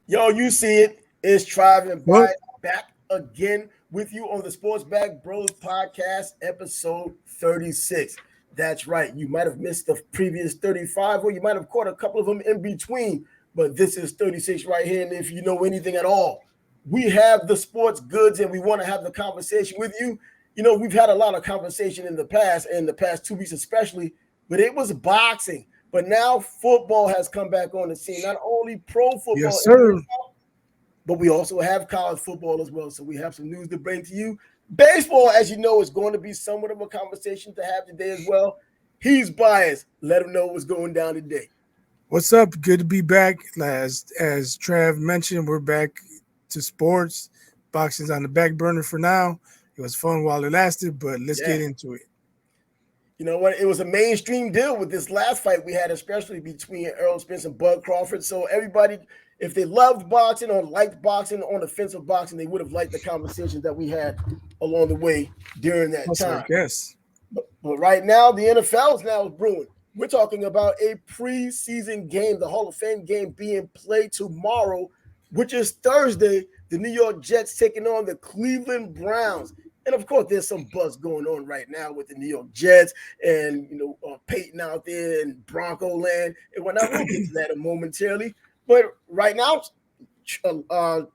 Yo, you see it. It's Trav and Well, Brian back again with you on the Sports Back Bros podcast, episode 36. That's right. You might have missed the previous 35, or you might have caught a couple of them in between, but this is 36 right here. And if you know anything at all, we have the sports goods and we want to have the conversation with you. You know, we've had a lot of conversation in the past 2 weeks, especially, but it was boxing. But now football has come back on the scene. Not only pro yes, football in the sir. NFL, but we also have college football as well. So we have some news to bring to you. Baseball, as you know, is going to be somewhat of a conversation to have today as well. He's biased. Let him know what's going down today. What's up? Good to be back. As Trav mentioned, we're back to sports. Boxing's on the back burner for now. It was fun while it lasted, but let's Yeah. get into it. You know what? It was a mainstream deal with this last fight we had, especially between Errol Spence and Bud Crawford. So everybody, if they loved boxing or liked boxing on the fence of boxing, they would have liked the conversation that we had along the way during that That's our time. guess. But right now, the NFL is now brewing. We're talking about a preseason game, the Hall of Fame game being played tomorrow, which is Thursday. The New York Jets taking on the Cleveland Browns. And of course, there's some buzz going on right now with the New York Jets and, Peyton out there in Bronco land and whatnot. We'll get to that momentarily. But right now,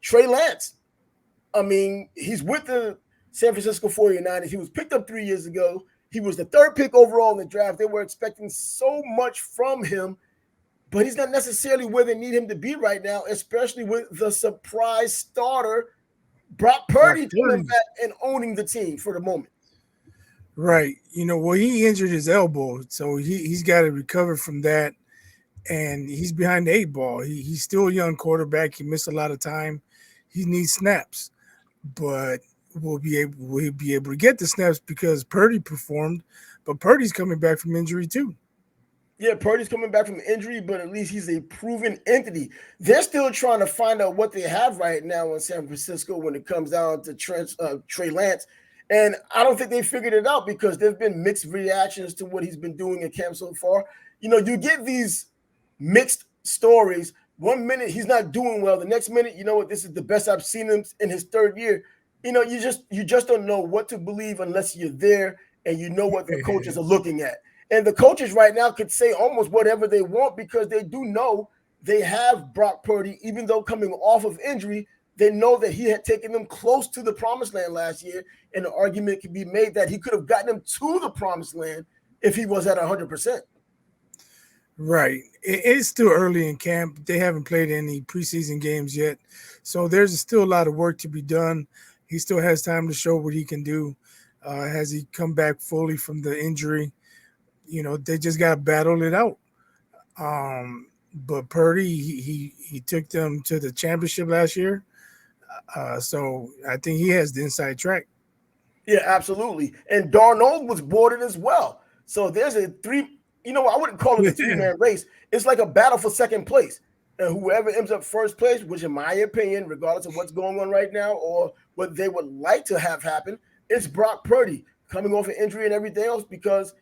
Trey Lance, I mean, he's with the San Francisco 49ers. He was picked up 3 years ago. He was the third pick overall in the draft. They were expecting so much from him, but he's not necessarily where they need him to be right now, especially with the surprise starter, Brock Brock Purdy, coming Purdy. back and owning the team for the moment. Right. Well, he injured his elbow, so he's got to recover from that. And he's behind the eight ball. He's still a young quarterback. He missed a lot of time. He needs snaps, but we'll be able to get the snaps because Purdy performed. But Purdy's coming back from injury too. Yeah, Purdy's coming back from injury, but at least he's a proven entity. They're still trying to find out what they have right now in San Francisco when it comes down to Trey Lance. And I don't think they figured it out because there's been mixed reactions to what he's been doing in camp so far. You know, you get these mixed stories. 1 minute he's not doing well. The next minute, you know what, this is the best I've seen him in his third year. You know, you just don't know what to believe unless you're there and you know what the coaches are looking at. And the coaches right now could say almost whatever they want because they do know they have Brock Purdy, even though coming off of injury, they know that he had taken them close to the promised land last year. And the argument can be made that he could have gotten them to the promised land if he was at 100%. Right. It's still early in camp. They haven't played any preseason games yet. So there's still a lot of work to be done. He still has time to show what he can do. Has he come back fully from the injury? You know, they just got to battle it out. But Purdy, he took them to the championship last year. So I think he has the inside track. Yeah, absolutely. And Darnold was boarded as well. So there's a three, I wouldn't call it a three-man race. It's like a battle for second place. And whoever ends up first place, which in my opinion, regardless of what's going on right now or what they would like to have happen, it's Brock Purdy coming off an injury and everything else because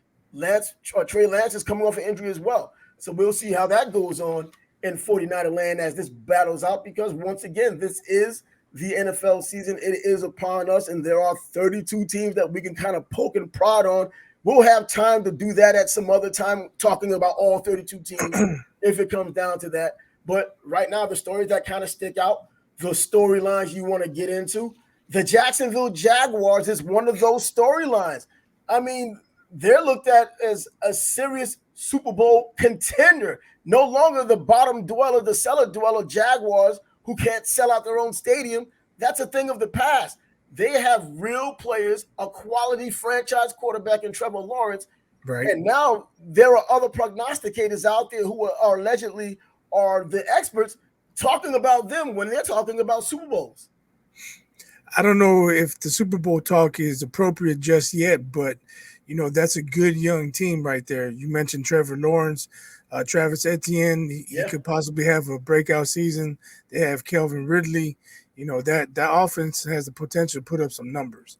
Trey Lance is coming off an injury as well. So we'll see how that goes on in 49er land as this battles out because once again, this is the NFL season. It is upon us, and there are 32 teams that we can kind of poke and prod on. We'll have time to do that at some other time, talking about all 32 teams if it comes down to that. But right now, the stories that kind of stick out, the storylines you want to get into, the Jacksonville Jaguars is one of those storylines. I mean, they're looked at as a serious Super Bowl contender. No longer the bottom dweller, the cellar dweller Jaguars who can't sell out their own stadium. That's a thing of the past. They have real players, a quality franchise quarterback in Trevor Lawrence. Right. And now there are other prognosticators out there who are allegedly are the experts talking about them when they're talking about Super Bowls. I don't know if the Super Bowl talk is appropriate just yet, but that's a good young team right there. You mentioned Trevor Lawrence, Travis Etienne. He could possibly have a breakout season. They have Kelvin Ridley. That offense has the potential to put up some numbers.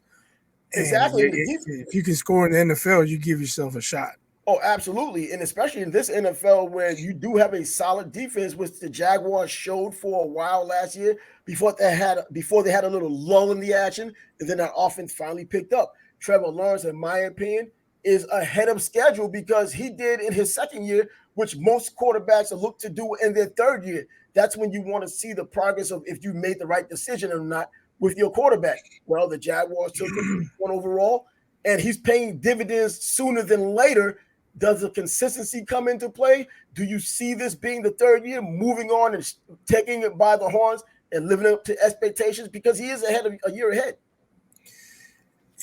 Exactly. And if you can score in the NFL, you give yourself a shot. Oh, absolutely. And especially in this NFL where you do have a solid defense, which the Jaguars showed for a while last year before they had a little lull in the action, and then that offense finally picked up. Trevor Lawrence, in my opinion, is ahead of schedule because he did in his second year, which most quarterbacks are looked to do in their third year. That's when you want to see the progress of if you made the right decision or not with your quarterback. Well, the Jaguars took him one overall, and he's paying dividends sooner than later. Does the consistency come into play? Do you see this being the third year, moving on and taking it by the horns and living up to expectations? Because he is a year ahead.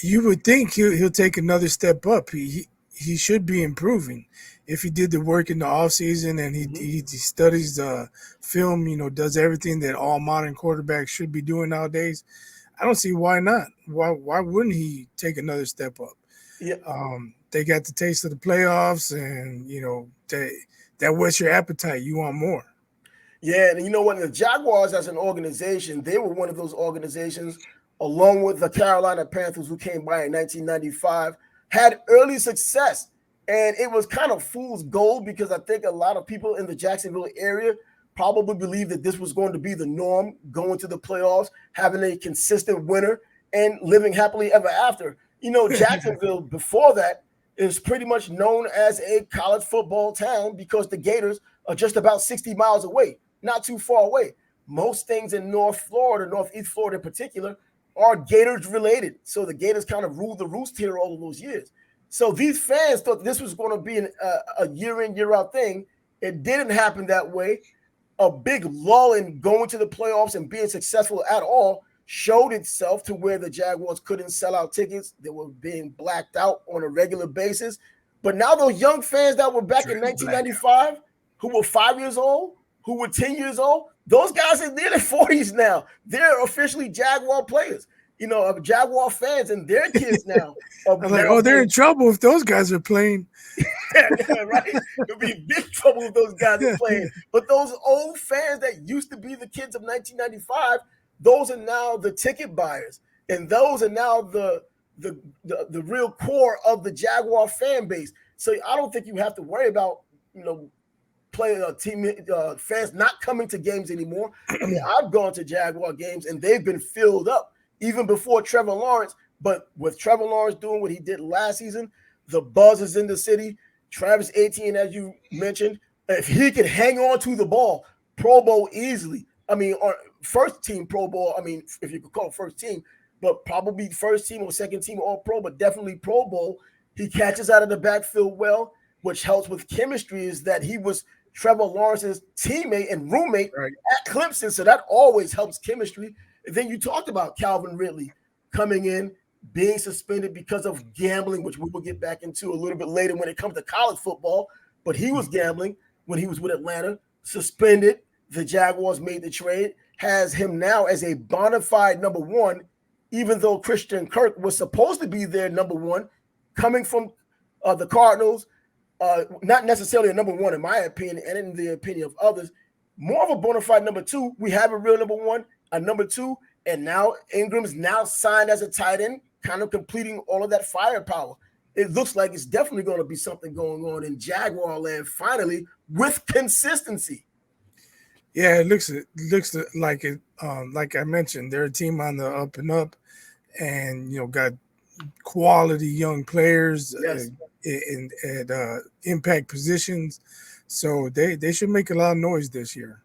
You would think he'll take another step up. He should be improving if he did the work in the offseason and he studies the film, does everything that all modern quarterbacks should be doing nowadays. I don't see why not. Why wouldn't he take another step up? Yeah. They got the taste of the playoffs, and that whets your appetite. You want more. Yeah, and you know what? The Jaguars as an organization, they were one of those organizations, along with the Carolina Panthers, who came by in 1995, had early success. And it was kind of fool's gold because I think a lot of people in the Jacksonville area probably believed that this was going to be the norm, going to the playoffs, having a consistent winner, and living happily ever after. Jacksonville before that is pretty much known as a college football town because the Gators are just about 60 miles away, not too far away. Most things in North Florida, Northeast Florida in particular, are Gators related. So the Gators kind of ruled the roost here all of those years. So these fans thought this was going to be a year in, year out thing. It didn't happen that way. A big lull in going to the playoffs and being successful at all showed itself to where the Jaguars couldn't sell out tickets. They were being blacked out on a regular basis. But now those young fans that were back in 1995, who were 5 years old, who were 10 years old, those guys are in their 40s now. They're officially Jaguar players, Jaguar fans, and their kids now. They're in trouble if those guys are playing. Right? It'll be big trouble if those guys are playing. But those old fans that used to be the kids of 1995, those are now the ticket buyers, and those are now the real core of the Jaguar fan base. So I don't think you have to worry about fans not coming to games anymore. I mean, I've gone to Jaguar games and they've been filled up even before Trevor Lawrence. But with Trevor Lawrence doing what he did last season, the buzz is in the city. Travis Etienne, as you mentioned, if he could hang on to the ball, Pro Bowl easily. I mean, or first team Pro Bowl. I mean, if you could call it first team, but probably first team or second team All Pro, but definitely Pro Bowl. He catches out of the backfield well, which helps with chemistry. Is that he was Trevor Lawrence's teammate and roommate at Clemson, so that always helps chemistry. And then you talked about Calvin Ridley coming in, being suspended because of gambling, which we will get back into a little bit later when it comes to college football. But he was gambling when he was with Atlanta, suspended. The Jaguars made the trade, has him now as a bona fide number one, even though Christian Kirk was supposed to be their number one, coming from the Cardinals. Not necessarily a number one, in my opinion, and in the opinion of others. More of a bona fide number two. We have a real number one, a number two, and now Ingram's now signed as a tight end, kind of completing all of that firepower. It looks like it's definitely going to be something going on in Jaguar land finally with consistency. Yeah, it looks like it. Like I mentioned, they're a team on the up and up, and got quality young players in impact positions. So they should make a lot of noise this year.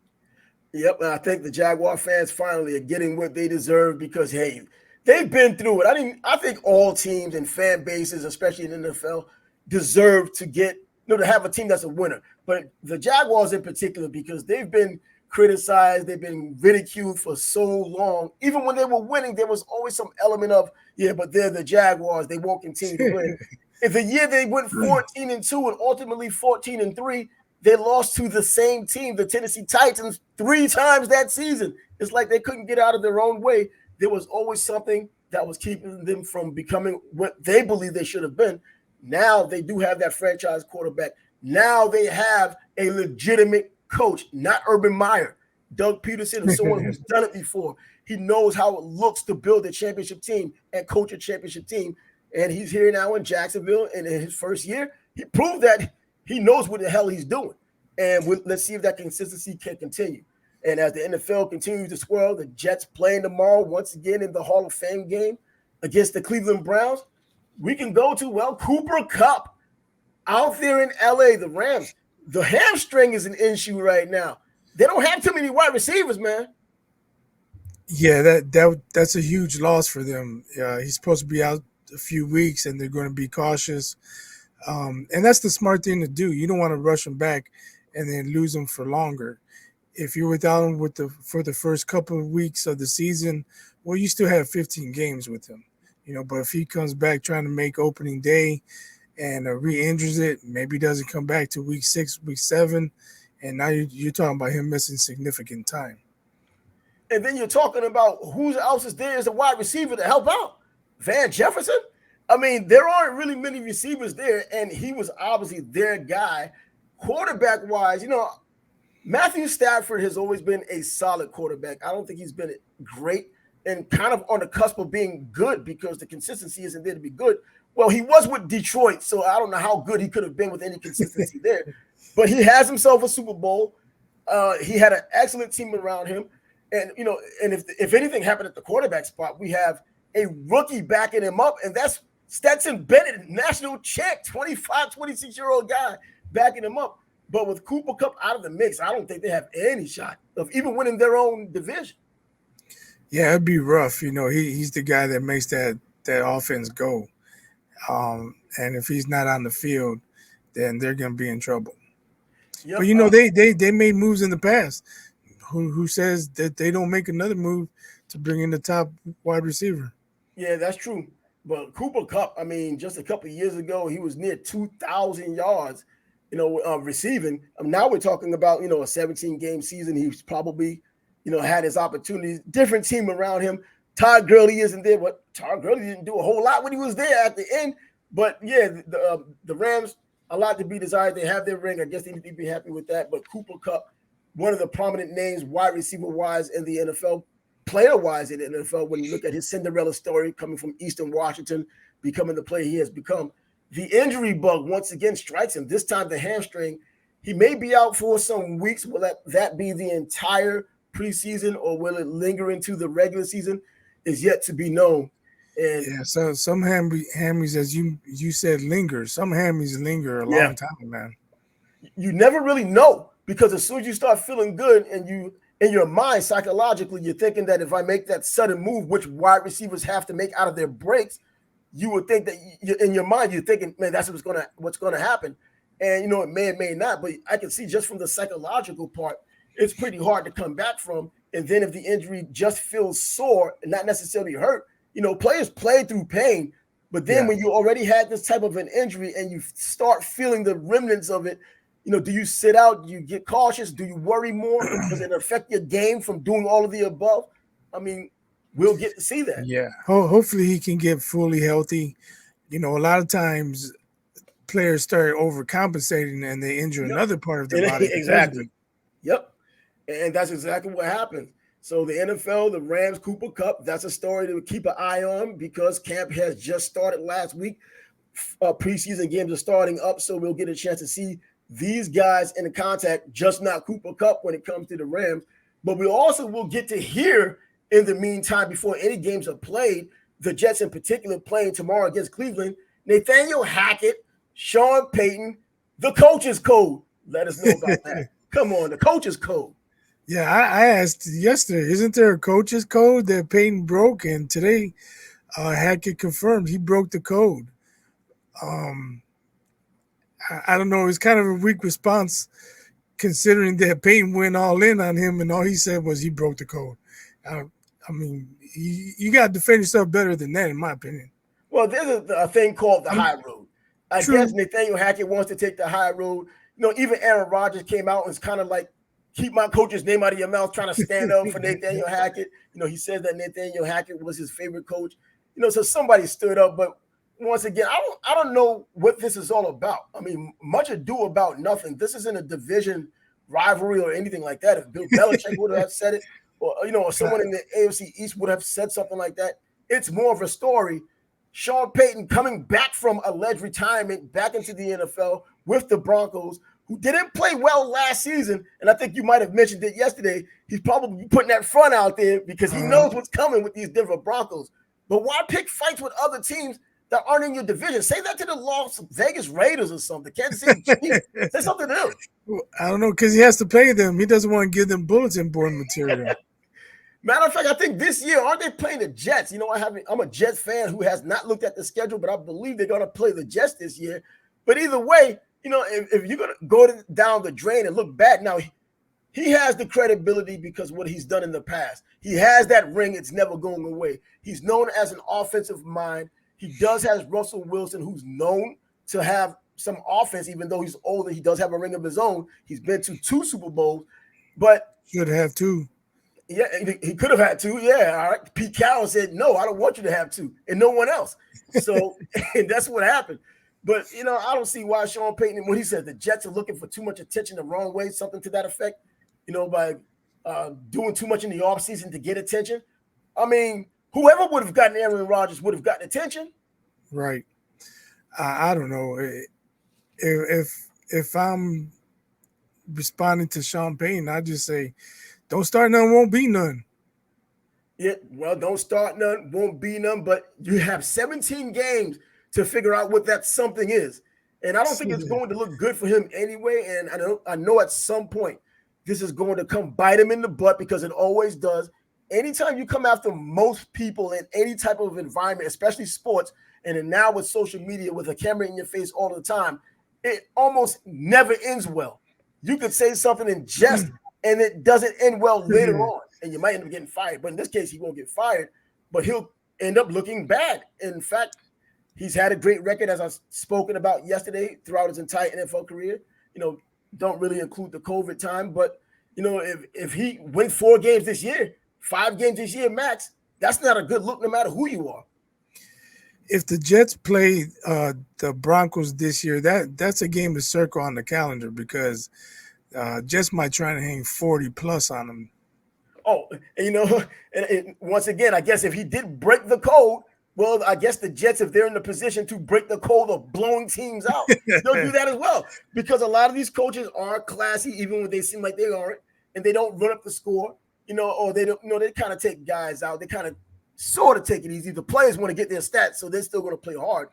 Yep, and I think the Jaguar fans finally are getting what they deserve because, hey, they've been through it. I think all teams and fan bases, especially in the NFL, deserve to get to have a team that's a winner. But the Jaguars in particular, because they've been criticized, they've been ridiculed for so long. Even when they were winning, there was always some element of, but they're the Jaguars, they won't continue to win. If the year they went 14-2 and ultimately 14-3, they lost to the same team, the Tennessee Titans, 3 times that season. It's like they couldn't get out of their own way. There was always something that was keeping them from becoming what they believe they should have been. Now they do have that franchise quarterback. Now they have a legitimate coach, not Urban Meyer. Doug Peterson is someone who's done it before. He knows how it looks to build a championship team and coach a championship team. And he's here now in Jacksonville, and in his first year, he proved that he knows what the hell he's doing. And let's see if that consistency can continue. And as the NFL continues to swirl, the Jets playing tomorrow once again in the Hall of Fame game against the Cleveland Browns. We can go to, Cooper Kupp out there in LA, the Rams. The hamstring is an issue right now. They don't have too many wide receivers, man. Yeah, that's a huge loss for them. He's supposed to be out a few weeks, and they're going to be cautious. And that's the smart thing to do. You don't want to rush him back and then lose him for longer. If you're without him for the first couple of weeks of the season, well, you still have 15 games with him. But if he comes back trying to make opening day and re-injures it, maybe doesn't come back to week 6, week 7, and now you're talking about him missing significant time. And then you're talking about who else is there as a wide receiver to help out. Van Jefferson? I mean, there aren't really many receivers there, and he was obviously their guy. Quarterback-wise, Matthew Stafford has always been a solid quarterback. I don't think he's been great and kind of on the cusp of being good because the consistency isn't there to be good. Well, he was with Detroit, so I don't know how good he could have been with any consistency there. But he has himself a Super Bowl. He had an excellent team around him. And, and if anything happened at the quarterback spot, we have a rookie backing him up, and that's Stetson Bennett, national champ, 25, 26-year-old guy backing him up. But with Cooper Kupp out of the mix, I don't think they have any shot of even winning their own division. Yeah, it'd be rough. He's the guy that makes that offense go. And if he's not on the field, then they're going to be in trouble. Yep. But, they made moves in the past. Who says that they don't make another move to bring in the top wide receiver? Yeah, that's true. But Cooper Kupp, I mean, just a couple of years ago, he was near 2,000 yards, receiving. Now we're talking about, a 17-game season. He's probably, had his opportunities. Different team around him. Todd Gurley isn't there, but Todd Gurley didn't do a whole lot when he was there at the end. But, yeah, the Rams, a lot to be desired. They have their ring. I guess they need to be happy with that. But Cooper Kupp, one of the prominent names, wide receiver-wise in the NFL, player-wise in the NFL, when you look at his Cinderella story coming from Eastern Washington, becoming the player he has become. The injury bug once again strikes him, this time the hamstring. He may be out for some weeks. Will that be the entire preseason, or will it linger into the regular season is yet to be known. And yeah, so some hammies, as you said, linger. Some hammies linger a long time, man. You never really know. Because as soon as you start feeling good and you, in your mind, psychologically, you're thinking that if I make that sudden move, which wide receivers have to make out of their breaks, you would think that in your mind, you're thinking, man, that's what's going to happen. And, it may or may not, but I can see just from the psychological part, it's pretty hard to come back from. And then if the injury just feels sore and not necessarily hurt, players play through pain. But then when you already had this type of an injury and you start feeling the remnants of it, do you sit out? Do you get cautious? Do you worry more? Does it affect your game from doing all of the above? I mean, we'll get to see that. Yeah. Hopefully he can get fully healthy. A lot of times players start overcompensating and they injure another part of their body. Exactly. Yep. And that's exactly what happened. So the NFL, the Rams, Cooper Kupp, that's a story to keep an eye on because camp has just started last week. Preseason games are starting up, so we'll get a chance to see these guys in the contact, just not Cooper Kupp when it comes to the Rams. But we also will get to hear in the meantime, before any games are played, the Jets in particular playing tomorrow against Cleveland, Nathaniel Hackett, Sean Payton, the coach's code. Let us know about that. Come on, the coach's code. Yeah, I asked yesterday, isn't there a coach's code that Payton broke? And today, Hackett confirmed he broke the code. I don't know. It's kind of a weak response considering that Payton went all in on him and all he said was he broke the code. I mean, you got to defend yourself better than that, in my opinion. Well, there's a thing called the high road. I guess Nathaniel Hackett wants to take the high road. Even Aaron Rodgers came out and was kind of like, keep my coach's name out of your mouth, trying to stand up for Nathaniel Hackett. He said that Nathaniel Hackett was his favorite coach. So somebody stood up, but once again, I don't know what this is all about. I mean, much ado about nothing. This isn't a division rivalry or anything like that. If Bill Belichick would have said it, or or someone in the AFC East would have said something like that, it's more of a story. Sean Payton coming back from alleged retirement back into the NFL with the Broncos, who didn't play well last season. And I think you might have mentioned it yesterday. He's probably putting that front out there because he knows what's coming with these Denver Broncos. But why pick fights with other teams that aren't in your division? Say that to the Las Vegas Raiders or something. Kansas City Chiefs. Say something to them. I don't know, because he has to pay them. He doesn't want to give them bulletin board material. Matter of fact, I think this year, aren't they playing the Jets? You know, I'm a Jets fan who has not looked at the schedule, but I believe they're going to play the Jets this year. But either way, you know, if you're going to go down the drain and look back, now he has the credibility because of what he's done in the past. He has that ring. It's never going away. He's known as an offensive mind. He does have Russell Wilson, who's known to have some offense, even though he's older. He does have a ring of his own. He's been to 2 Super Bowls, but should have 2. Yeah, he could have had 2. Yeah, all right. Pete Carroll said, no, I don't want you to have 2, and no one else. So and that's what happened. But, you know, I don't see why Sean Payton, when he said the Jets are looking for too much attention the wrong way, something to that effect, you know, by doing too much in the offseason to get attention. I mean, whoever would have gotten Aaron Rodgers would have gotten attention. Right. I don't know. If I'm responding to Sean Payton, I just say, don't start none, won't be none. Yeah, well, don't start none, won't be none, but you have 17 games to figure out what that something is. And I don't think it's going to look good for him anyway. And I know at some point this is going to come bite him in the butt because it always does. Anytime you come after most people in any type of environment, especially sports, and then now with social media with a camera in your face all the time, it almost never ends well. You could say something in jest and it doesn't end well later on, and you might end up getting fired. But in this case, he won't get fired, but he'll end up looking bad. In fact, he's had a great record, as I've spoken about yesterday, throughout his entire NFL career. You know, don't really include the COVID time, but, you know, if he wins 4 games this year, 5 games this year max, that's not a good look no matter who you are. If the Jets play the Broncos this year, that's a game to circle on the calendar because Jets might try to hang 40 plus on them. Oh, and, you know, and once again, I guess if he did break the code, well, I guess the Jets, if they're in the position to break the code of blowing teams out, they'll do that as well. Because a lot of these coaches are classy, even when they seem like they aren't, and they don't run up the score, you know, or they don't, you know, they kind of take guys out. They kind of sort of take it easy. The players want to get their stats, so they're still going to play hard.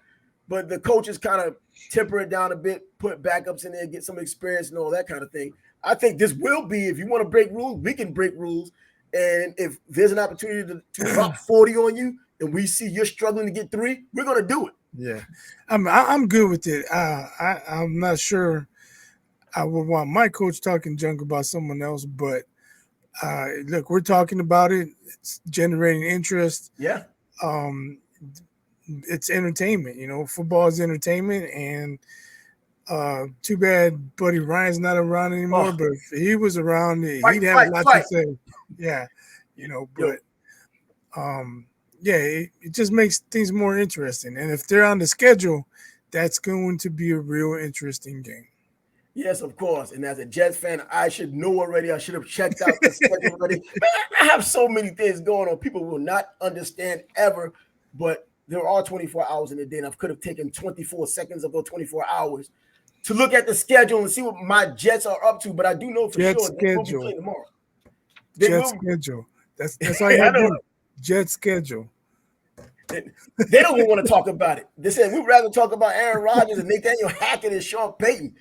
But the coaches kind of temper it down a bit, put backups in there, get some experience and all that kind of thing. I think this will be, if you want to break rules, we can break rules. And if there's an opportunity to drop 40 on you and we see you're struggling to get 3, we're going to do it. Yeah, I'm good with it. I'm not sure I would want my coach talking junk about someone else, but look, we're talking about it. It's generating interest. Yeah. It's entertainment, you know, football is entertainment, and too bad Buddy Ryan's not around anymore, but if he was around, he'd have a lot to say. Yeah, you know, but yeah, it just makes things more interesting. And if they're on the schedule, that's going to be a real interesting game. Yes, of course. And as a Jets fan, I should know already. I should have checked out the schedule already. Man, I have so many things going on. People will not understand ever, but there are 24 hours in a day, and I could have taken 24 seconds of those 24 hours to look at the schedule and see what my Jets are up to. But I do know for sure they will be playing tomorrow. Schedule. That's all you got to do. Jet schedule. They don't even want to talk about it. They said we'd rather talk about Aaron Rodgers and Nathaniel Hackett and Sean Payton.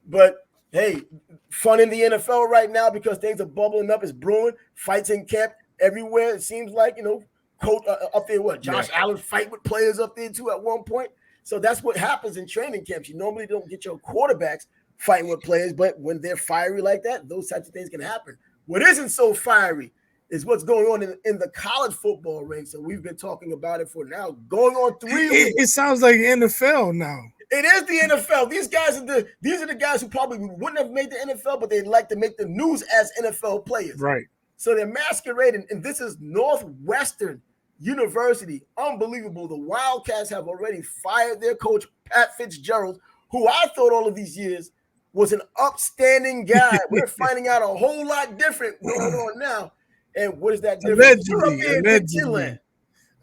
But hey, fun in the NFL right now because things are bubbling up. It's brewing. Fights in camp everywhere. It seems like, you know, coach up there. What Josh Allen fight with players up there too at one point. So that's what happens in training camps. You normally don't get your quarterbacks fighting with players, but when they're fiery like that, those types of things can happen. What isn't so fiery is what's going on in the college football ranks. And we've been talking about it for now going on 3 weeks. It sounds like NFL now. It is the NFL. These are the guys who probably wouldn't have made the NFL, but they'd like to make the news as NFL players. Right. So they're masquerading, and this is Northwestern University. Unbelievable. The Wildcats have already fired their coach, Pat Fitzgerald, who I thought all of these years was an upstanding guy. We're finding out a whole lot different going on now. And what is that difference?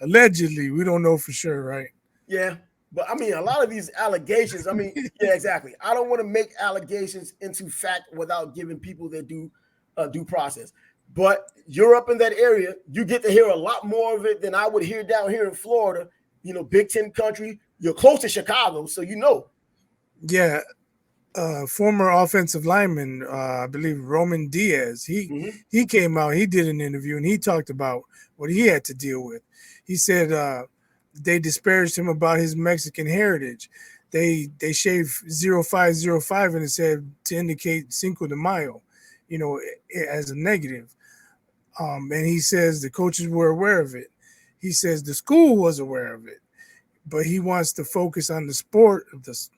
Allegedly. We don't know for sure, right? Yeah. But I mean, a lot of these allegations, I mean, yeah, exactly. I don't want to make allegations into fact without giving people their due process. But you're up in that area, you get to hear a lot more of it than I would hear down here in Florida, Big Ten country. You're close to Chicago, so you know. Yeah, former offensive lineman, I believe Roman Diaz. He came out. He did an interview and he talked about what he had to deal with. He said they disparaged him about his Mexican heritage. They shaved 0505 and it said to indicate Cinco de Mayo, as a negative. And he says the coaches were aware of it. He says the school was aware of it, but he wants to focus on the sport of the,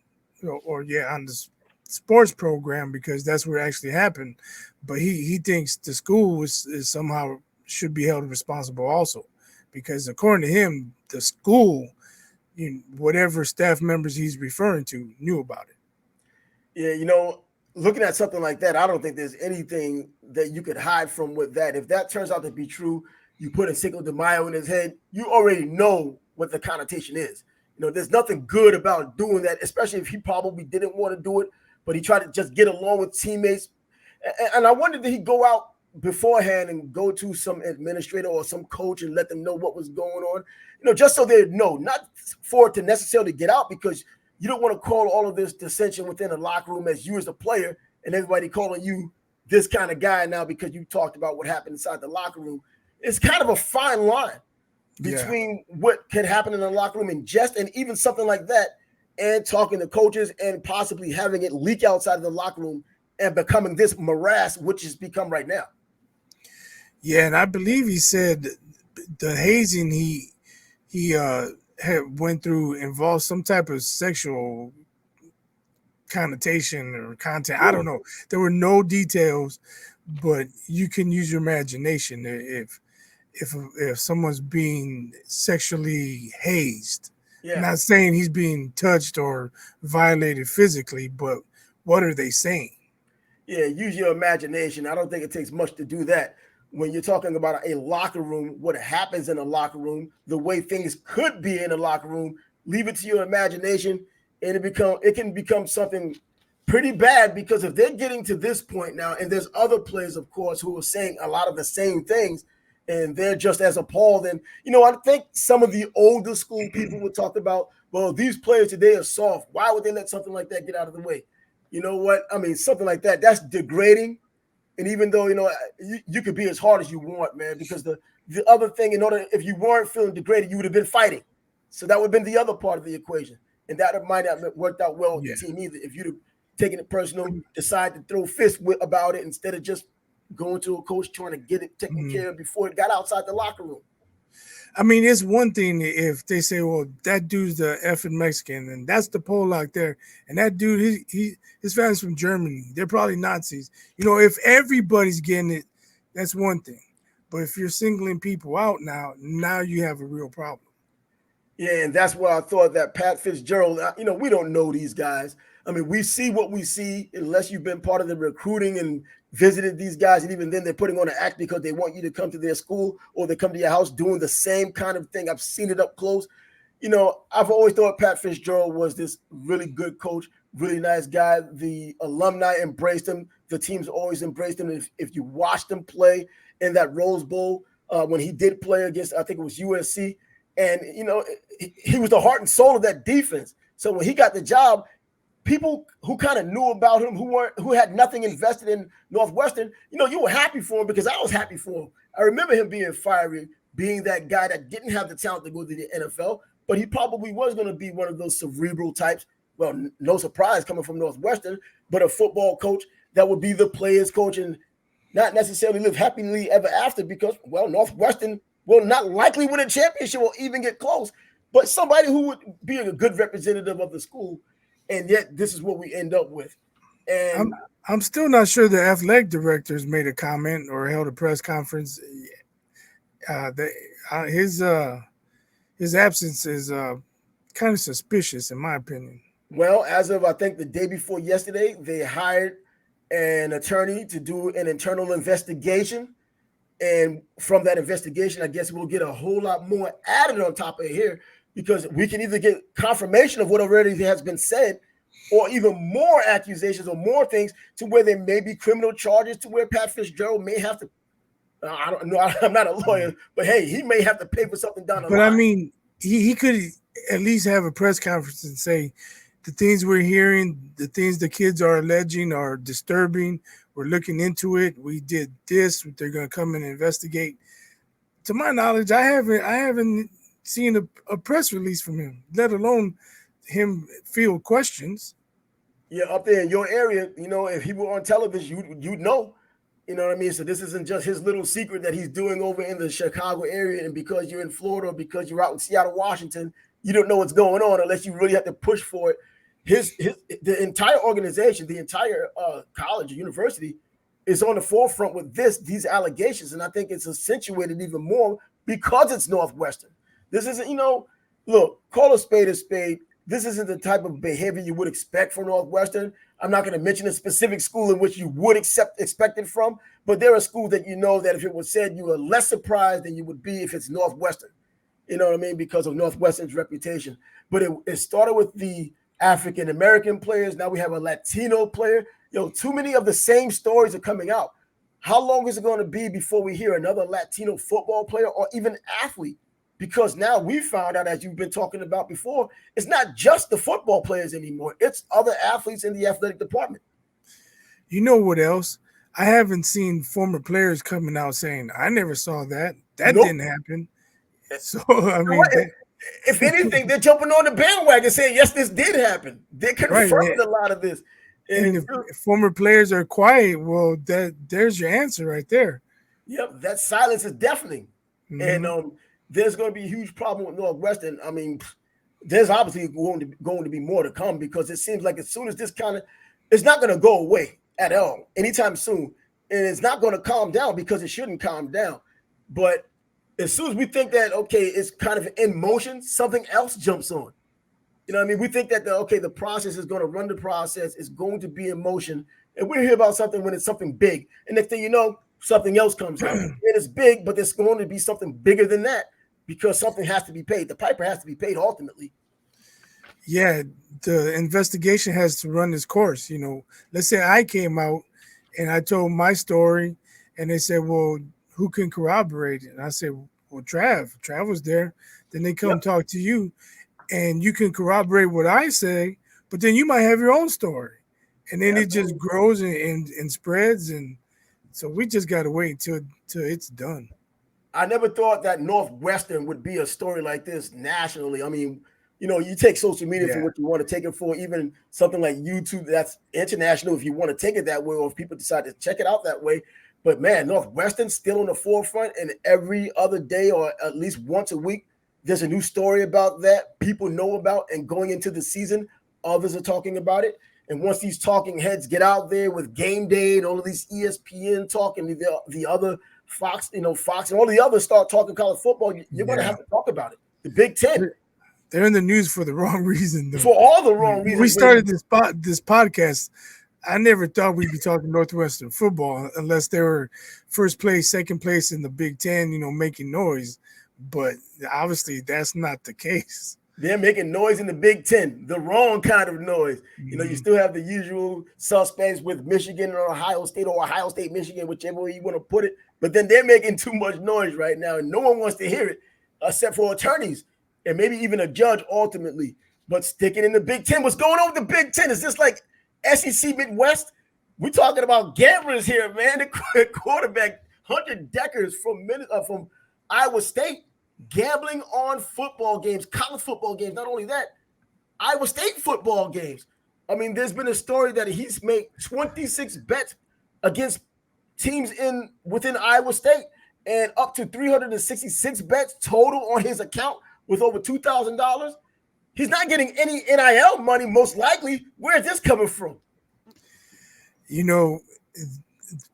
on the sports program because that's where it actually happened. But he thinks the school is somehow should be held responsible also, because according to him, the school, whatever staff members he's referring to, knew about it. Yeah, looking at something like that, I don't think there's anything that you could hide from with that. If that turns out to be true, you put a Cinco de Mayo in his head, you already know what the connotation is. There's nothing good about doing that, especially if he probably didn't want to do it, but he tried to just get along with teammates. And I wonder, did he go out beforehand and go to some administrator or some coach and let them know what was going on? Just so they know, not for it to necessarily get out, because you don't want to call all of this dissension within a locker room as you as a player and everybody calling you this kind of guy now because you talked about what happened inside the locker room. It's kind of a fine line between what can happen in the locker room and jest, and even something like that, and talking to coaches and possibly having it leak outside of the locker room and becoming this morass, which has become right now. Yeah, and I believe he said the hazing he had went through involved some type of sexual connotation or content. I don't know. There were no details, but you can use your imagination if someone's being sexually hazed. Yeah. Not saying he's being touched or violated physically, but what are they saying? Yeah, use your imagination. I don't think it takes much to do that. When you're talking about a locker room, what happens in a locker room, the way things could be in a locker room, leave it to your imagination, and it can become something pretty bad, because if they're getting to this point now, and there's other players, of course, who are saying a lot of the same things, and they're just as appalled. And, I think some of the older school people would talk about, well, these players today are soft. Why would they let something like that get out of the way? You know what? I mean, something like that, that's degrading. And even though, you could be as hard as you want, man, because the other thing, if you weren't feeling degraded, you would have been fighting. So that would have been the other part of the equation. And that might not have worked out well with the team either. If you'd have taken it personal, decide to throw fists about it instead of just going to a coach trying to get it taken care of before it got outside the locker room. I mean, it's one thing if they say, well, that dude's the effing Mexican, and that's the pole out there. And that dude, his family's from Germany. They're probably Nazis. If everybody's getting it, that's one thing. But if you're singling people out now you have a real problem. Yeah, and that's why I thought that Pat Fitzgerald, we don't know these guys. I mean, we see what we see unless you've been part of the recruiting and visited these guys. And even then, they're putting on an act because they want you to come to their school or they come to your house doing the same kind of thing. I've seen it up close. I've always thought Pat Fitzgerald was this really good coach, really nice guy. The alumni embraced him. The teams always embraced him. If you watched him play in that Rose Bowl, when he did play against, I think it was USC, and, he was the heart and soul of that defense. So when he got the job, people who kind of knew about him, who had nothing invested in Northwestern, you were happy for him, because I was happy for him. I remember him being fiery, being that guy that didn't have the talent to go to the NFL, but he probably was going to be one of those cerebral types. Well, no surprise coming from Northwestern, but a football coach that would be the players' coach and not necessarily live happily ever after, because, well, Northwestern will not likely win a championship or even get close, but somebody who would be a good representative of the school. And yet this is what we end up with. And I'm still not sure the athletic directors made a comment or held a press conference. His absence is kind of suspicious, in my opinion. Well, as of, I think, the day before yesterday, they hired an attorney to do an internal investigation. And from that investigation, I guess we'll get a whole lot more added on top of here. because we can either get confirmation of what already has been said, or even more accusations or more things to where there may be criminal charges, to where Pat Fitzgerald may have to. I don't know. I'm not a lawyer, but hey, he may have to pay for something down the line. But I mean, he could at least have a press conference and say the things we're hearing, the things the kids are alleging are disturbing. We're looking into it. We did this. They're going to come and investigate. To my knowledge, I haven't seen a press release from him, let alone him field questions. Yeah, up there in your area, if he were on television, you'd know. You know what I mean? So this isn't just his little secret that he's doing over in the Chicago area, and because you're in Florida or because you're out in Seattle, Washington, you don't know what's going on unless you really have to push for it. The entire organization, the entire college or university is on the forefront with these allegations, and I think it's accentuated even more because it's Northwestern. This isn't, look, call a spade a spade. This isn't the type of behavior you would expect from Northwestern. I'm not going to mention a specific school in which you would expect it from, but there are schools that that if it was said, you are less surprised than you would be if it's Northwestern. You know what I mean? Because of Northwestern's reputation. But it started with the African-American players. Now we have a Latino player. Too many of the same stories are coming out. How long is it going to be before we hear another Latino football player or even athlete? Because now we found out, as you've been talking about before, it's not just the football players anymore. It's other athletes in the athletic department. You know what else? I haven't seen former players coming out saying, I never saw that. That didn't happen. So, I mean, if anything, they're jumping on the bandwagon saying, yes, this did happen. They're confirming a lot of this. And if former players are quiet, well, there's your answer right there. Yep, that silence is deafening. Mm-hmm. And there's going to be a huge problem with Northwestern. I mean, there's obviously going to be more to come, because it seems like as soon as this it's not going to go away at all anytime soon. And it's not going to calm down, because it shouldn't calm down. But as soon as we think that, okay, it's kind of in motion, something else jumps on. You know what I mean? We think that, the process is going to run the process, it's going to be in motion. And we hear about something when it's something big. And next thing you know, something else comes out. And it's big, but there's going to be something bigger than that, because something has to be paid. The piper has to be paid ultimately. Yeah, the investigation has to run its course. Let's say I came out and I told my story, and they said, well, who can corroborate it? And I said, well, Trav was there. Then they come talk to you, and you can corroborate what I say, but then you might have your own story. And then it just grows and spreads. And so we just got to wait till it's done. I never thought that Northwestern would be a story like this nationally. I mean, you take social media for what you want to take it for, even something like YouTube, that's international if you want to take it that way, or if people decide to check it out that way. But man, Northwestern's still on the forefront, and every other day or at least once a week, there's a new story about that people know about, and going into the season, others are talking about it. And once these talking heads get out there with Game Day and all of these ESPN talking, the other Fox and all the others start talking college football, you're going to have to talk about it. The Big Ten. They're in the news for the wrong reason, though. For all the wrong reasons. We started this podcast. I never thought we'd be talking Northwestern football unless they were first place, second place in the Big Ten, making noise. But obviously that's not the case. They're making noise in the Big Ten, the wrong kind of noise. Mm-hmm. You still have the usual suspects with Michigan and Ohio State, or Ohio State, Michigan, whichever way you want to put it. But then they're making too much noise right now, and no one wants to hear it except for attorneys and maybe even a judge ultimately. But sticking in the Big Ten, what's going on with the Big Ten? Is this like SEC Midwest? We're talking about gamblers here, man. The quarterback, Hunter Deckers from Iowa State, gambling on football games, college football games. Not only that, Iowa State football games. I mean, there's been a story that he's made 26 bets against teams within Iowa State, and up to 366 bets total on his account with over $2,000. He's not getting any NIL money, most likely. Where is this coming from? With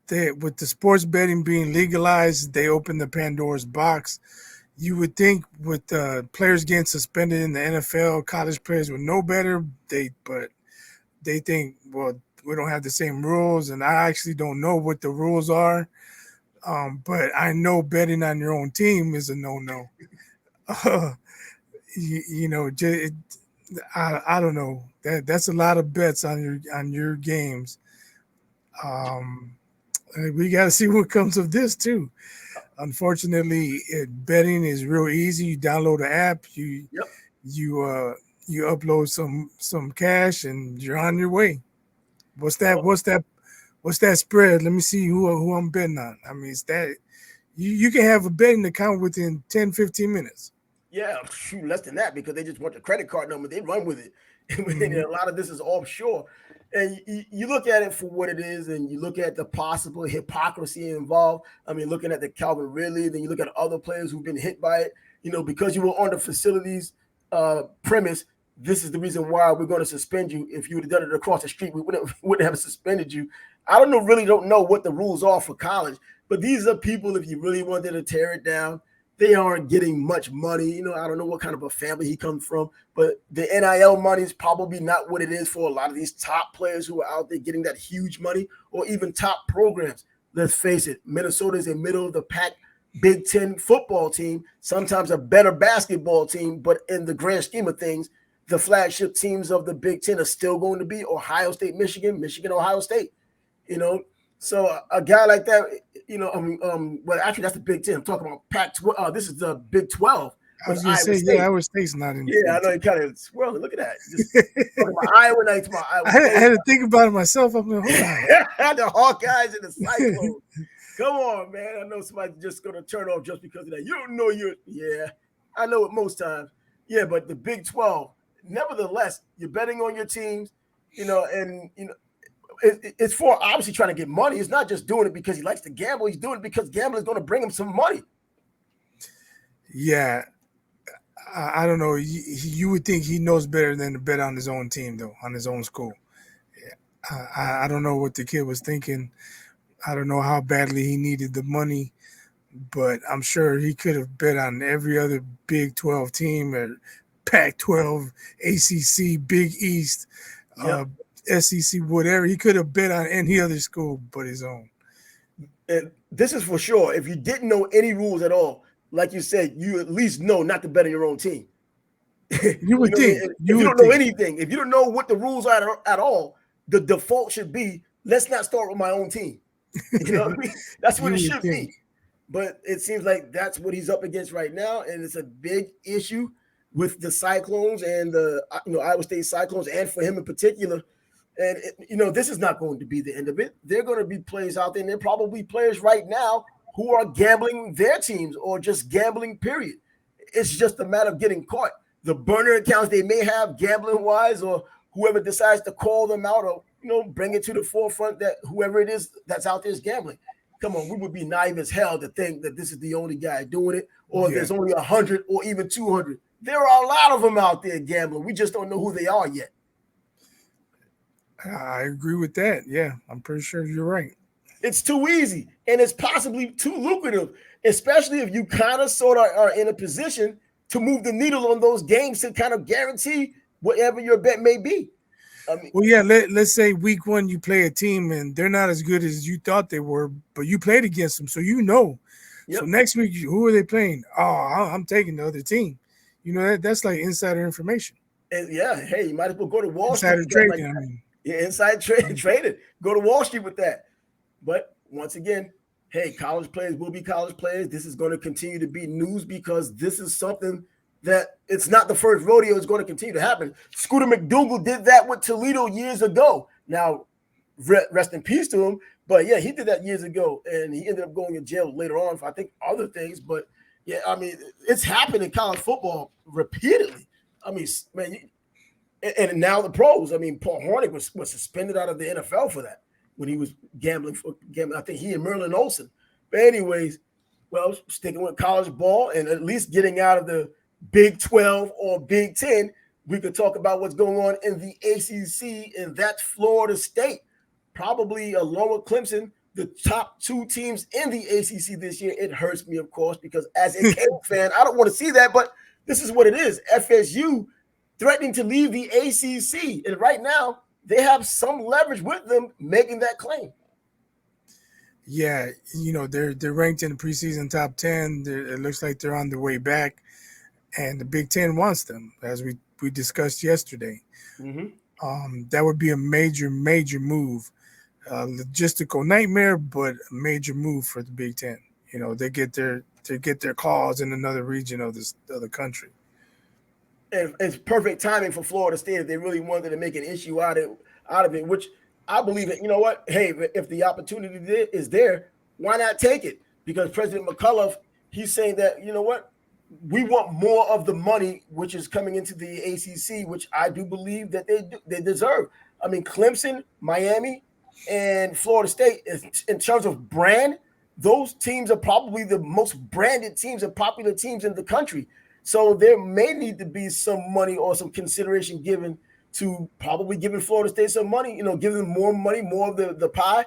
the sports betting being legalized, they opened the Pandora's box. You would think with players getting suspended in the NFL, college players would know better. But they think, well, we don't have the same rules, and I actually don't know what the rules are. But I know betting on your own team is a no-no. I don't know. That's a lot of bets on your games. Um, we got to see what comes of this too. Unfortunately, betting is real easy. You download the app, Yep. you upload some cash, and you're on your way. What's that? Well, What's that spread? Let me see who I'm betting on. I mean, it's that you can have a betting account within 10-15 minutes. yeah, shoot, less than that because they just want the credit card number. They run with it. And Hmm. a lot of this is offshore. And you look at it for what it is, and you look at the possible hypocrisy involved. I mean, looking at the Calvin Ridley, then you look at other players who've been hit by it. Because you were on the facilities premise, this is the reason why we're going to suspend you. If you would have done it across the street, we wouldn't have suspended you. I really don't know what the rules are for college, but these are people, if you really wanted to tear it down, they aren't getting much money. I don't know what kind of a family he comes from, but the NIL money is probably not what it is for a lot of these top players who are out there getting that huge money or even top programs. Let's face it, Minnesota is a middle of the pack Big Ten football team, sometimes a better basketball team, but in the grand scheme of things, the flagship teams of the Big Ten are still going to be Ohio State, Michigan, Ohio State. You know, so a guy like that, well, actually that's the Big Ten. I'm talking about Pac-12. This is the Big 12 I with was gonna Iowa say, yeah, State. Iowa State's not in the Yeah, I Big know Ten. you kind of swirling. Look at that. Just talking about Iowa, now talking about Iowa I State. had to think about it myself. I'm like, hold on. The Hawkeyes and the Cyclones. Come on, man. I know somebody's just going to turn off just because of that. You don't know yeah, I know it most times. Yeah, but the Big 12, nevertheless, you're betting on your teams, and, it's for obviously trying to get money. It's not just doing it because he likes to gamble. He's doing it because gambling is going to bring him some money. Yeah, I don't know. You would think he knows better than to bet on his own team, though, on his own school. I don't know what the kid was thinking. I don't know how badly he needed the money, but I'm sure he could have bet on every other Big 12 team or Pac 12, ACC, Big East, uh, Yep. SEC, whatever. He could have bet on any other school but his own. And this is for sure. If you didn't know any rules at all, like you said, you at least know not to bet on your own team. You would What I think. mean? If You you would don't know think. anything, if you don't know what the rules are at all, the default should be let's not start with my own team. You know what I mean? That's what You it would should think. be. But it seems like that's what he's up against right now, and it's a big issue with the Cyclones and the Iowa State Cyclones, and for him in particular. And this is not going to be the end of it. There are going to be players out there, and there are probably players right now who are gambling their teams or just gambling. Period. It's just a matter of getting caught. The burner accounts they may have gambling wise, or whoever decides to call them out, or bring it to the forefront that whoever it is that's out there is gambling. Come on, we would be naive as hell to think that this is the only guy doing it, or Yeah, there's only 100 or even 200. There are a lot of them out there gambling. We just don't know who they are yet. I agree with that. Yeah, I'm pretty sure you're right. It's too easy, and it's possibly too lucrative, especially if you kind of sort of are in a position to move the needle on those games to kind of guarantee whatever your bet may be. I mean, Well, yeah, let's say week one you play a team and they're not as good as you thought they were, but you played against them, so you know. So yep. next week, who are they playing? Oh, I'm taking the other team. That's like insider information, And yeah, hey, you might as well go to Wall Street insider with that like trading. I that. mean, Yeah, inside traded. Go to Wall Street with that. But once again, hey, college players will be college players. This is going to continue to be news because this is something that it's not the first rodeo. It's going to continue to happen. Scooter McDougal did that with Toledo years ago. Now, rest in peace to him. But yeah, he did that years ago, and he ended up going in jail later on for I think other things. But yeah, I mean, it's happened in college football repeatedly. I mean, man, and now the pros. I mean, Paul Hornick was suspended out of the NFL for that when he was gambling. I think he and Merlin Olsen. But anyways, well, sticking with college ball and at least getting out of the Big 12 or Big 10, we could talk about what's going on in the ACC, and that's Florida State. Probably along with Clemson, the top two teams in the ACC this year. It hurts me, of course, because as a Cable fan, I don't want to see that, but this is what it is. FSU threatening to leave the ACC, and right now they have some leverage with them making that claim. yeah, they're ranked in the preseason top 10. It looks like they're on their way back. and the Big Ten wants them, as we discussed yesterday. That would be a major move, logistical nightmare, but a major move for the Big Ten. They get their cause in another region of the country. And it's perfect timing for Florida State if they really wanted to make an issue out of it, which I believe that, you know what, hey, if the opportunity is there, why not take it? Because President McCullough, he's saying that, you know what, we want more of the money which is coming into the ACC, which I do believe that they deserve. I mean, Clemson, Miami, and Florida State, in terms of brand, those teams are probably the most branded teams and popular teams in the country. So there may need to be some money or some consideration given to probably giving Florida State some money, giving them more money, more of the pie.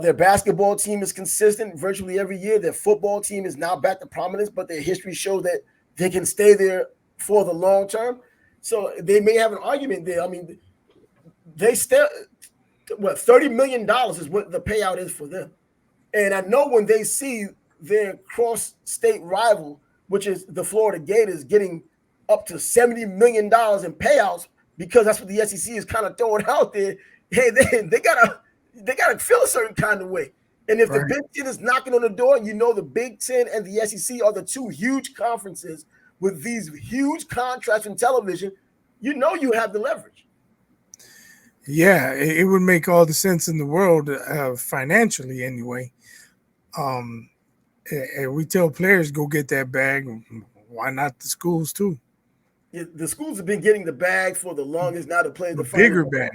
Their basketball team is consistent virtually every year. Their football team is now back to prominence, but their history shows that they can stay there for the long term. So they may have an argument there. I mean, they still, $30 million is what the payout is for them. And I know when they see their cross-state rival, which is the Florida Gators, getting up to $70 million in payouts, because that's what the SEC is kind of throwing out there, hey, they gotta feel a certain kind of way. And if the Big Ten is knocking on the door, the Big Ten and the SEC are the two huge conferences with these huge contracts in television, you have the leverage. Yeah, it would make all the sense in the world, financially anyway. And we tell players, go get that bag. Why not the schools too? Yeah, the schools have been getting the bag for the longest. Now to play the bigger bag.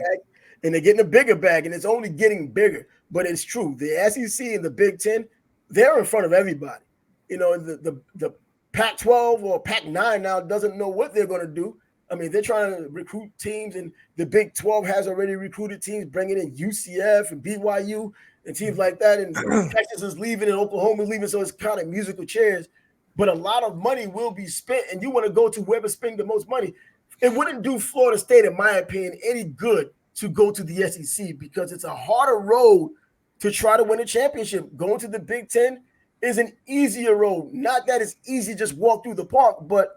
And they're getting a bigger bag, and it's only getting bigger. But it's true. The SEC and the Big Ten, they're in front of everybody. The Pac-12 or Pac-9 now doesn't know what they're going to do. I mean, they're trying to recruit teams, and the Big 12 has already recruited teams, bringing in UCF and BYU and teams like that. And Texas is leaving and Oklahoma is leaving, so it's kind of musical chairs. But a lot of money will be spent, and you want to go to whoever's spending the most money. It wouldn't do Florida State, in my opinion, any good to go to the SEC because it's a harder road to try to win a championship. Going to the Big Ten is an easier road. Not that it's easy to just walk through the park, but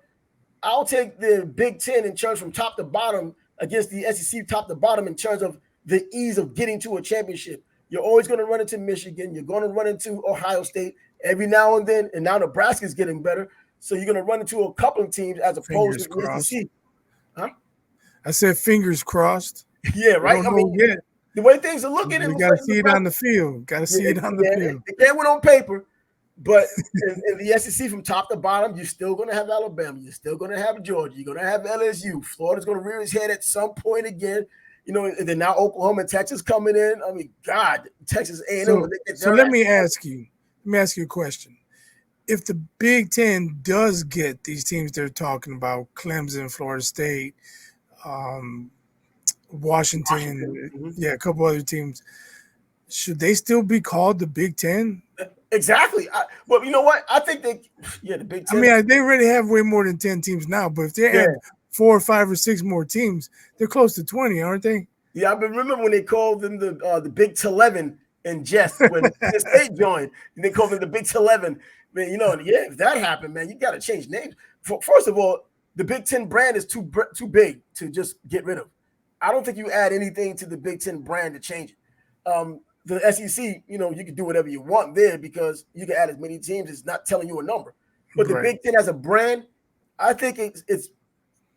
I'll take the Big Ten in terms from top to bottom against the SEC top to bottom in terms of the ease of getting to a championship. You're always going to run into Michigan. You're going to run into Ohio State every now and then, and now Nebraska's getting better. So you're going to run into a couple of teams as opposed to the SEC. Huh? I said fingers crossed. Yeah, right. I mean, the way things are looking, you got to see it on the field. Got to see it on the field. They can't win on paper, but in the SEC from top to bottom, you're still going to have Alabama. You're still going to have Georgia. You're going to have LSU. Florida's going to rear his head at some point again. And then now Oklahoma and Texas coming in. I mean, God, Texas A&M. So let me ask you a question. If the Big Ten does get these teams they're talking about, Clemson, Florida State, Washington, a couple other teams, should they still be called the Big Ten? Exactly. Well, you know what? I think the Big Ten. I mean, they already have way more than 10 teams now, but if they add 4 or 5 or 6 more teams, they're close to 20, aren't they? Yeah, I remember when they called them the Big 11 in jest when the state joined, and they called them the Big 11. Man, if that happened, man, you got to change names. First of all, the Big Ten brand is too big to just get rid of. I don't think you add anything to the Big Ten brand to change it. The SEC, you can do whatever you want there because you can add as many teams. It's not telling you a number. But the Big Ten as a brand, I think it's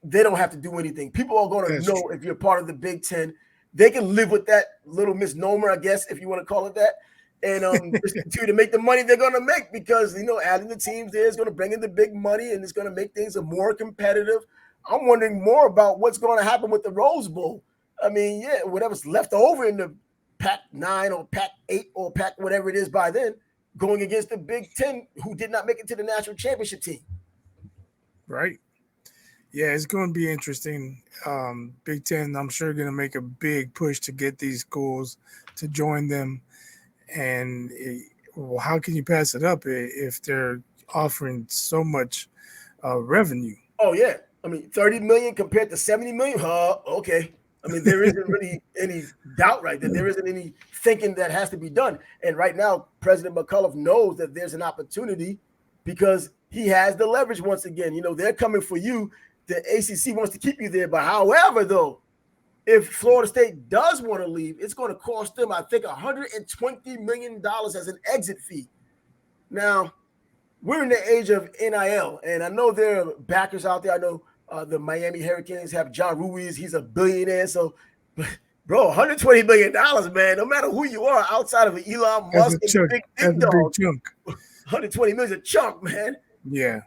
they don't have to do anything. People are going to know if you're part of the Big Ten. They can live with that little misnomer, I guess, if you want to call it that, and just continue to make the money they're going to make because, adding the teams there is going to bring in the big money and it's going to make things more competitive. I'm wondering more about what's going to happen with the Rose Bowl. I mean, whatever's left over in the Pac-9 or Pac-8 or Pac whatever it is by then, going against the Big Ten, who did not make it to the national championship team. Right. Yeah, it's going to be interesting. Big Ten, I'm sure, going to make a big push to get these schools to join them. And how can you pass it up if they're offering so much revenue? Oh, yeah. I mean, 30 million compared to 70 million? Okay. I mean, there isn't really any doubt right there. There isn't any thinking that has to be done. And right now, President McCullough knows that there's an opportunity because he has the leverage once again. You know, they're coming for you. The ACC wants to keep you there. But however, though, if Florida State does want to leave, it's going to cost them, I think, $120 million as an exit fee. Now, we're in the age of NIL, and I know there are backers out there. I know the Miami Hurricanes have John Ruiz. He's a billionaire. So, bro, $120 million, man, no matter who you are, outside of Elon Musk and big dog, $120 million is a chunk, man. Yeah.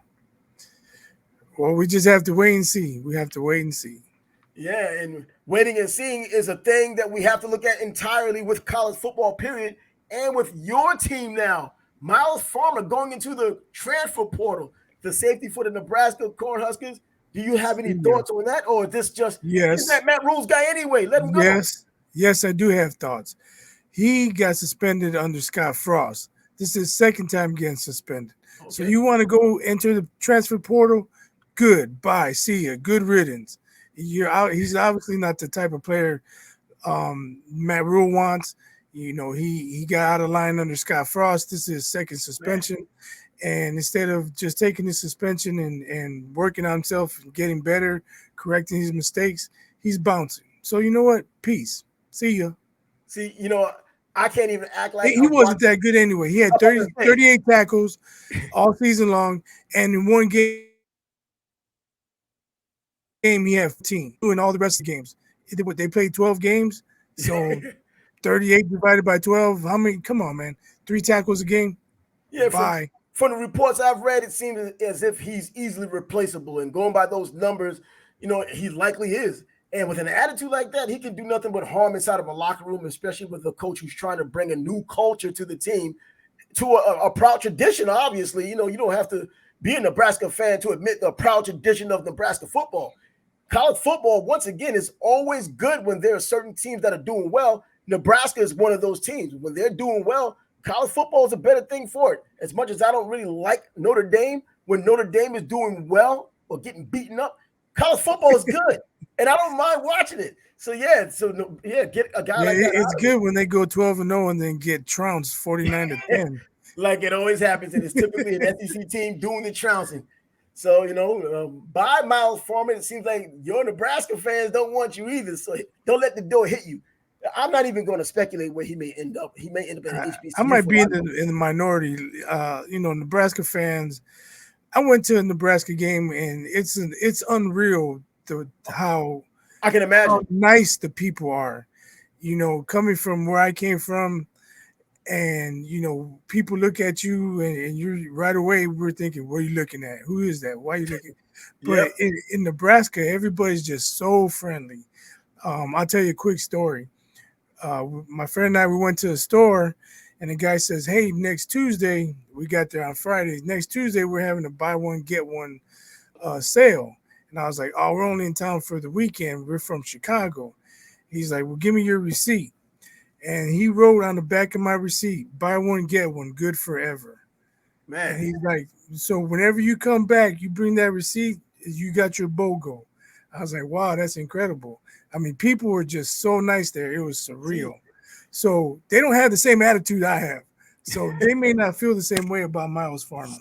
Well, we just have to wait and see. We have to wait and see. Yeah, and waiting and seeing is a thing that we have to look at entirely with college football, period, and with your team now. Miles Farmer going into the transfer portal, the safety for the Nebraska Cornhuskers. Do you have any thoughts on that, or is this just is that Matt Rule's guy anyway? Let him go. Yes, I do have thoughts. He got suspended under Scott Frost. This is his second time getting suspended. Okay. So you want to go enter the transfer portal? Good. Bye. See ya. Good riddance. You're out. He's obviously not the type of player Matt Rule wants. You know, he got out of line under Scott Frost. This is his second suspension. And instead of just taking his suspension and working on himself and getting better, correcting his mistakes, he's bouncing. So you know what? Peace. See ya. See, you know, I can't even act like he wasn't that good anyway. He had 38 tackles all season long, and in one game he had 15. In all the rest of the games, they played 12 games, so 38 divided by 12. How many? Come on, man. 3 tackles a game. Yeah. Bye. From the reports I've read, it seems as if he's easily replaceable. And going by those numbers, you know, he likely is. And with an attitude like that, he can do nothing but harm inside of a locker room, especially with a coach who's trying to bring a new culture to the team, to a proud tradition, obviously. You know, you don't have to be a Nebraska fan to admit the proud tradition of Nebraska football. College football, once again, is always good when there are certain teams that are doing well. Nebraska is one of those teams. When they're doing well, college football is a better thing for it. As much as I don't really like Notre Dame, when Notre Dame is doing well or getting beaten up, college football is good. And I don't mind watching it. So, get a guy like that. It's good when they go 12-0 and then get trounced 49-10. Like it always happens. And it's typically an SEC team doing the trouncing. So, you know, by Miles Farmer, it seems like your Nebraska fans don't want you either. So don't let the door hit you. I'm not even going to speculate where he may end up. He may end up in an HBCU. I might be in the minority. You know, Nebraska fans. I went to a Nebraska game, and it's unreal how I can imagine how nice the people are. You know, coming from where I came from, and you know, people look at you, and you right away we're thinking, "What are you looking at? Who is that? Why are you looking?" But in Nebraska, everybody's just so friendly. I'll tell you a quick story. My friend and I, we went to a store, and the guy says, "Hey, next Tuesday," we got there on Friday. Next Tuesday, we're having a buy one get one sale. And I was like, "Oh, we're only in town for the weekend. We're from Chicago." He's like, "Well, give me your receipt." And he wrote on the back of my receipt, "Buy one get one, good forever." Man, and he's like, "So whenever you come back, you bring that receipt. You got your BOGO." I was like, "Wow, that's incredible." I mean, people were just so nice there. It was surreal. So they don't have the same attitude I have. So they may not feel the same way about Miles Farmer.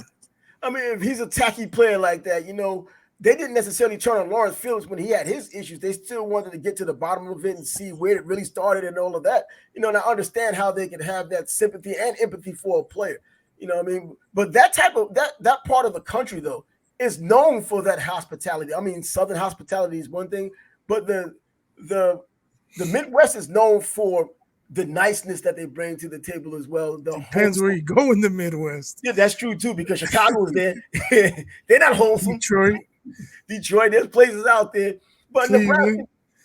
I mean, if he's a tacky player like that, you know, they didn't necessarily turn on Lawrence Phillips when he had his issues. They still wanted to get to the bottom of it and see where it really started and all of that. You know, and I understand how they can have that sympathy and empathy for a player. You know what I mean? But that type of that part of the country, though, is known for that hospitality. I mean, Southern hospitality is one thing, but the Midwest is known for the niceness that they bring to the table as well. Depends where you go in the Midwest. Yeah, that's true too, because Chicago is there. They're not wholesome. Detroit, there's places out there. But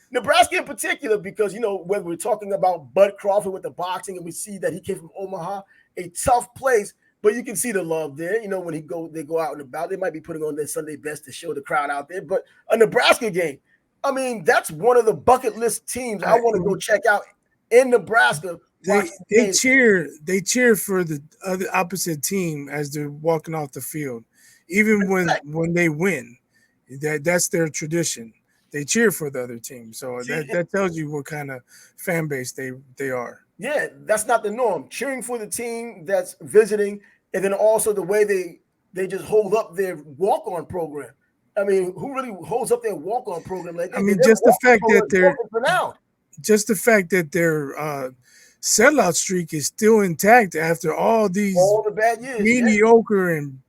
Nebraska in particular, because, you know, when we're talking about Bud Crawford with the boxing and we see that he came from Omaha, a tough place, but you can see the love there. You know, when they go out and about, they might be putting on their Sunday best to show the crowd out there. But a Nebraska game, I mean, that's one of the bucket list teams I want to go check out in Nebraska. They cheer for the other opposite team as they're walking off the field, even when they win. That's their tradition. They cheer for the other team. So that tells you what kind of fan base they are. Yeah, that's not the norm. Cheering for the team that's visiting, and then also the way they just hold up their walk-on program. I mean, who really holds up their walk-on program like that? I mean, just the fact that their sellout streak is still intact after all the bad years, mediocre and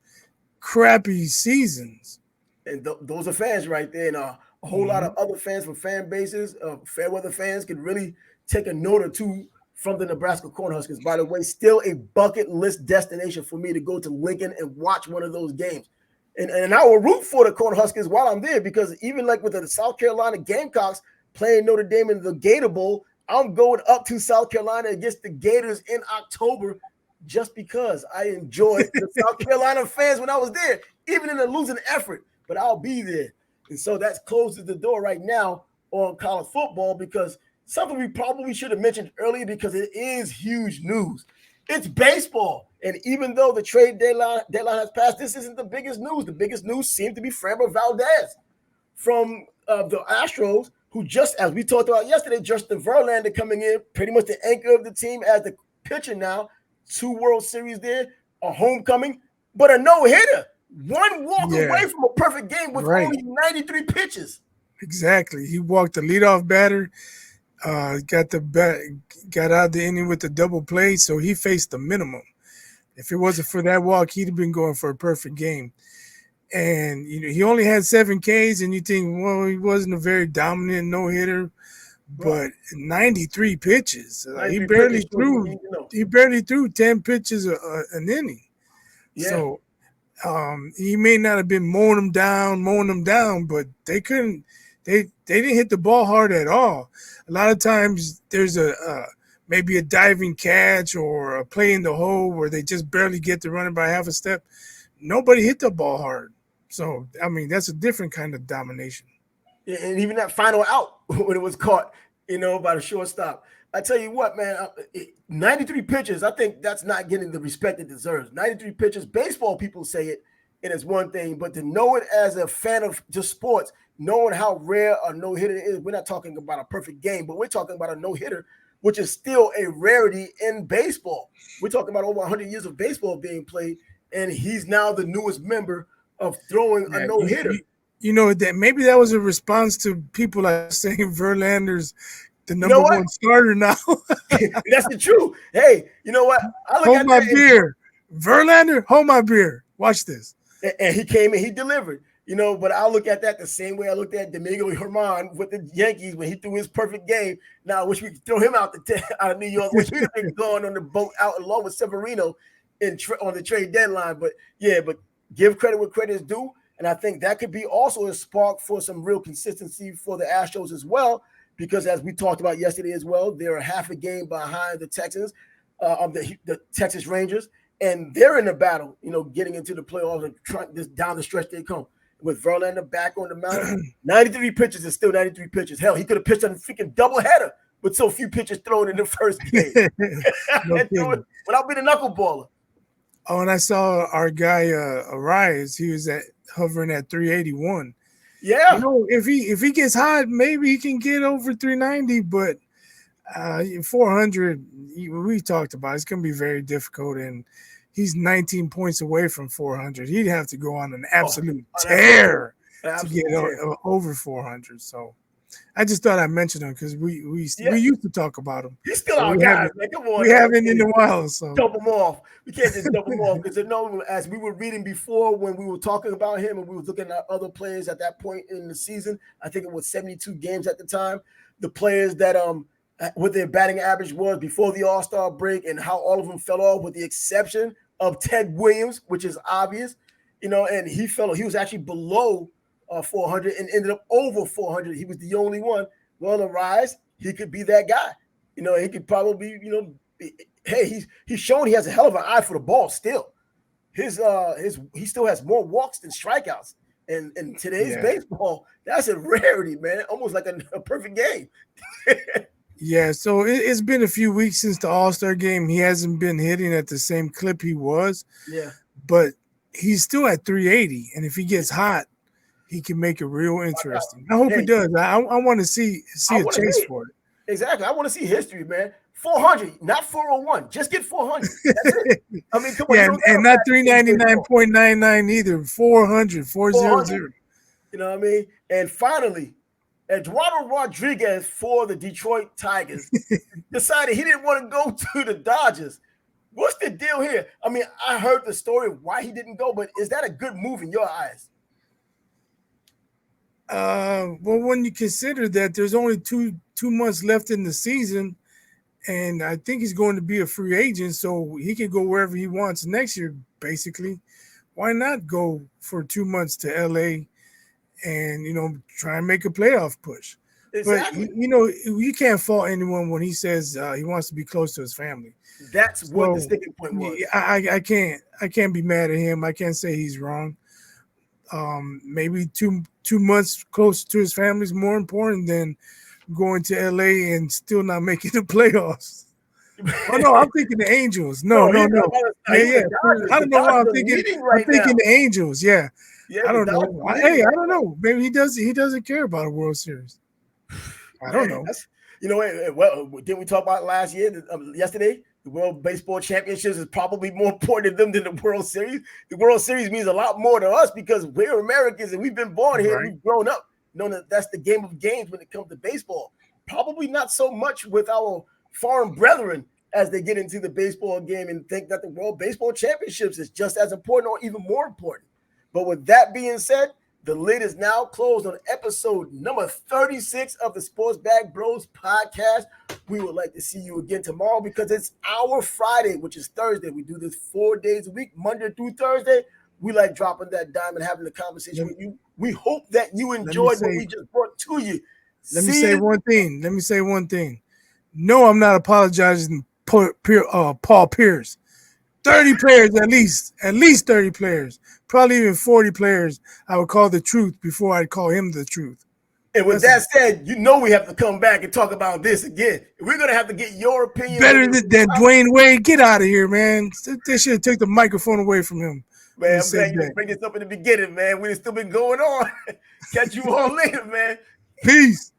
crappy seasons. And those are fans right there, and a whole lot of other fans from fan bases, fair weather fans, could really take a note or two from the Nebraska Cornhuskers. By the way, still a bucket list destination for me to go to Lincoln and watch one of those games. And I will root for the Cornhuskers while I'm there, because even like with the South Carolina Gamecocks playing Notre Dame in the Gator Bowl, I'm going up to South Carolina against the Gators in October just because I enjoyed the South Carolina fans when I was there, even in a losing effort. But I'll be there. And so that closes the door right now on college football, because something we probably should have mentioned earlier, because it is huge news. It's baseball. And even though the trade deadline has passed, this isn't the biggest news. The biggest news seems to be Framber Valdez from the Astros, who just, as we talked about yesterday, Justin Verlander coming in, pretty much the anchor of the team as the pitcher now. 2 World Series there, a homecoming, but a no-hitter. One walk away from a perfect game with only 93 pitches. Exactly. He walked the leadoff batter, got out the inning with the double play, so he faced the minimum. If it wasn't for that walk, he'd have been going for a perfect game. And he only had 7 Ks, and you think, well, he wasn't a very dominant no-hitter, but 93 pitches. He barely threw 10 pitches an inning. Yeah. So he may not have been mowing them down, but they couldn't. They didn't hit the ball hard at all. A lot of times there's maybe a diving catch or a play in the hole where they just barely get the runner by half a step. Nobody hit the ball hard. So, I mean, that's a different kind of domination. Yeah, and even that final out when it was caught, by the shortstop. I tell you what, man, 93 pitches, I think that's not getting the respect it deserves. 93 pitches, baseball people say it, and it's one thing, but to know it as a fan of just sports, knowing how rare a no-hitter is, we're not talking about a perfect game, but we're talking about a no-hitter, which is still a rarity in baseball. We're talking about over 100 years of baseball being played, and he's now the newest member of throwing a no-hitter. That maybe that was a response to people like saying Verlander's the number one starter now. That's the truth. Hey, you know what? Hold my beer. Verlander, hold my beer. Watch this. And he came and he delivered. But I look at that the same way I looked at Domingo Germán with the Yankees when he threw his perfect game. Now, I wish we could throw him out of New York. Wish we'd have been going on the boat out along with Severino on the trade deadline. But give credit where credit is due. And I think that could be also a spark for some real consistency for the Astros as well, because as we talked about yesterday as well, they're a half a game behind the Texans, the Texas Rangers, and they're in the battle, getting into the playoffs and trying this down the stretch they come. With Verlander back on the mound, 93 pitches is still 93 pitches. Hell, he could have pitched on a freaking doubleheader with so few pitches thrown in the first game. Without being a knuckleballer. Oh, and I saw our guy Arias. He was hovering at 381. Yeah. If he gets hot, maybe he can get over 390. But 400, we talked about, it's going to be very difficult. And he's 19 points away from 400. He'd have to go on an absolute tear to get over 400. So I just thought I'd mention him because we used to talk about him. He's still our guy, man. Come on. We haven't in a while. So dump him off. We can't just dump him off because as we were reading before when we were talking about him and we were looking at other players at that point in the season, I think it was 72 games at the time, the players that what their batting average was before the All-Star break and how all of them fell off with the exception of Ted Williams, which is obvious, and he was actually below 400 and ended up over 400. He was the only one. Well, Arise, he could be that guy. He could probably, he's shown he has a hell of an eye for the ball still. He still has more walks than strikeouts. And in today's baseball, that's a rarity, man. Almost like a perfect game. Yeah, so it's been a few weeks since the All-Star game. He hasn't been hitting at the same clip he was. Yeah. But he's still at 380. And if he gets hot, he can make it real interesting. I hope he does. I want to see a chase for it. Exactly. I want to see history, man. 400, not 401. Just get 400. That's it. I mean, come on. Yeah, and not 399.99 either. 400, 400. You know what I mean? And finally, Eduardo Rodriguez for the Detroit Tigers decided he didn't want to go to the Dodgers. What's the deal here? I mean, I heard the story of why he didn't go, but is that a good move in your eyes? Well, when you consider that there's only two months left in the season, and I think he's going to be a free agent, so he can go wherever he wants next year, basically. Why not go for 2 months to LA and, try and make a playoff push? Exactly. But, you can't fault anyone when he says he wants to be close to his family. That's what the sticking point was. I can't be mad at him. I can't say he's wrong. Maybe two months close to his family is more important than going to LA and still not making the playoffs. Oh no, I'm thinking the Angels. No. Yeah. I don't know why I'm thinking. I'm thinking the Angels. Yeah. I don't know. Hey, I don't know. Maybe he doesn't care about a World Series. I don't know. Well, didn't we talk about yesterday? The World Baseball Championships is probably more important to them than the World Series. The World Series means a lot more to us because we're Americans and we've been born here. Right. We've grown up knowing that's the game of games when it comes to baseball. Probably not so much with our foreign brethren as they get into the baseball game and think that the World Baseball Championships is just as important or even more important. But with that being said, the lid is now closed on episode number 36 of the Sports Bag Bros podcast. We would like to see you again tomorrow because it's our Friday, which is Thursday. We do this 4 days a week, Monday through Thursday. We like dropping that dime and having a conversation with you. We hope that you enjoyed what we just brought to you. Let me say one thing. No, I'm not apologizing, Paul Pierce. 30 players at least 30 players, probably even 40 players I would call the truth before I'd call him the truth. And with that said, we have to come back and talk about this again. We're going to have to get your opinion. Better than Dwayne Wade. Get out of here, man. They should have took the microphone away from him. Man, I'm glad you bring this up in the beginning, man. We've still been going on. Catch you all later, man. Peace.